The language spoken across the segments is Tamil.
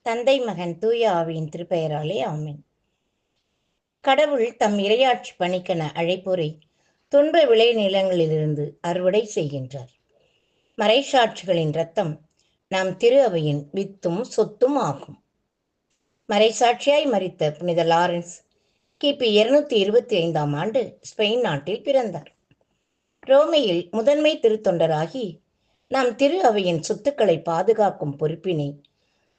தந்தை மகன் தூய ஆவியின் திருப்பெயராலே ஆமென். கடவுள் தம் இறையாட்சி பணிக்கென அழைப்போரை துன்ப விளை நிலங்களிலிருந்து அறுவடை செய்கின்றார். மறைசாட்சிகளின் இரத்தம் நம் திரு அவையின் வித்தும் சொத்தும் ஆகும். மறைசாட்சியாய் மரித்த புனித லாரன்ஸ் கிபி 225ஆம் ஆண்டு ஸ்பெயின் நாட்டில் பிறந்தார். ரோமையில் முதன்மை திருத்தொண்டராகி நம் திரு அவையின் சொத்துக்களை பாதுகாக்கும் பொறுப்பினை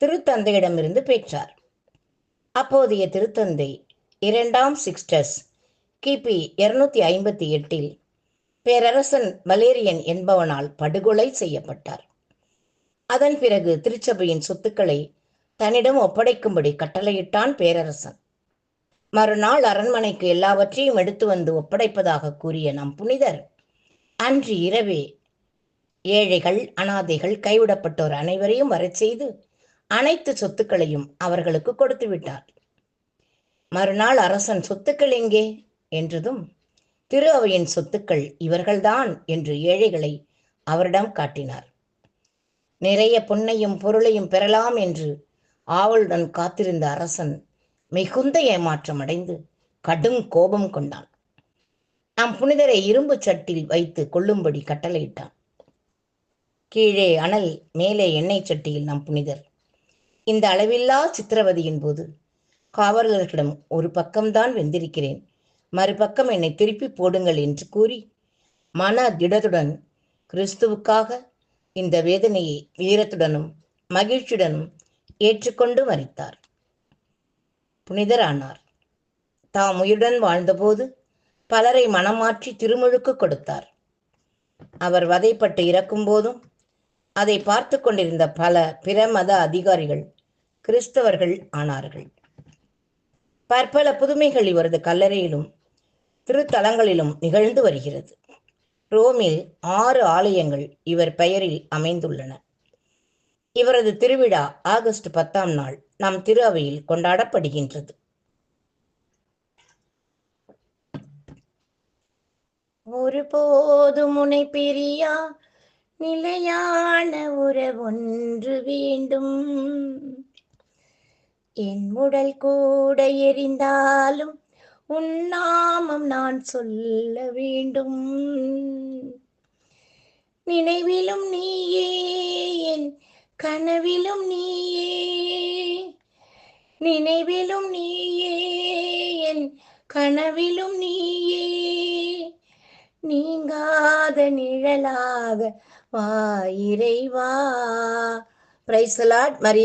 திருத்தந்தையிடமிருந்து பெற்றார். அப்போதைய திருத்தந்தை 2ஆம் சிக்ஸ்டஸ் கிபி 258இல் பேரரசன் வலேரியன் என்பவனால் படுகொலை செய்யப்பட்டார். அதன் பிறகு திருச்சபையின் சொத்துக்களை தன்னிடம் ஒப்படைக்கும்படி கட்டளையிட்டான் பேரரசன். மறுநாள் அரண்மனைக்கு எல்லாவற்றையும் எடுத்து வந்து ஒப்படைப்பதாக கூறிய நம் புனிதர் அன்று இரவே ஏழைகள், அனாதைகள், கைவிடப்பட்டோர் அனைவரையும் வரச் செய்து அனைத்து சொத்துக்களையும் அவர்களுக்கு கொடுத்து விட்டார். மறுநாள் அரசன் சொத்துக்கள் எங்கே என்றதும் திரு அவையின் சொத்துக்கள் இவர்கள்தான் என்று ஏழைகளை அவரிடம் காட்டினார். நிறைய பொன்னையும் பொருளையும் பெறலாம் என்று ஆவலுடன் காத்திருந்த அரசன் மிகுந்த ஏமாற்றம் அடைந்து கடும் கோபம் கொண்டான். நம் புனிதரை இரும்பு சட்டில் வைத்து கொள்ளும்படி கட்டளையிட்டான். கீழே அனல், மேலே எண்ணெய் சட்டியில் நம் புனிதர் இந்த அளவில்லா சித்திரவதையின் போது காவலர்களிடம் ஒரு பக்கம்தான் வெந்திருக்கிறேன், மறுபக்கம் என்னை திருப்பி போடுங்கள் என்று கூறி மன திடத்துடன் கிறிஸ்துவுக்காக இந்த வேதனையை வீரத்துடனும் மகிழ்ச்சியுடனும் ஏற்றுக்கொண்டு மரித்தார். புனிதரானார். தாம் உயிருடன் வாழ்ந்தபோது பலரை மனமாற்றி திருமுழுக்கு கொடுத்தார். அவர் வதைப்பட்டு இறக்கும் போதும் அதை பார்த்து கொண்டிருந்த பல பிற மத அதிகாரிகள் கிறிஸ்தவர்கள் ஆனார்கள். பற்பல புதுமைகள் இவரது கல்லறையிலும் திருத்தலங்களிலும் நிகழ்ந்து வருகிறது. ரோமில் 6 ஆலயங்கள் இவர் பெயரில் அமைந்துள்ளன. இவரது திருவிழா ஆகஸ்ட் 10ஆம் நாள் நம் திரு அவையில் கொண்டாடப்படுகின்றது. ஒருபோதும் உன்னை பிரியா நிலையான உறவொன்று வேண்டும், என் உடல் கூட எரிந்தாலும் உன் நாமம் நான் சொல்ல வேண்டும். நினைவிலும் நீயே, என் கனவிலும் நீயே, நினைவிலும் நீயே, என் கனவிலும் நீயே, நீங்காத நிழலாக வா இறைவா. Praise the Lord. மரியே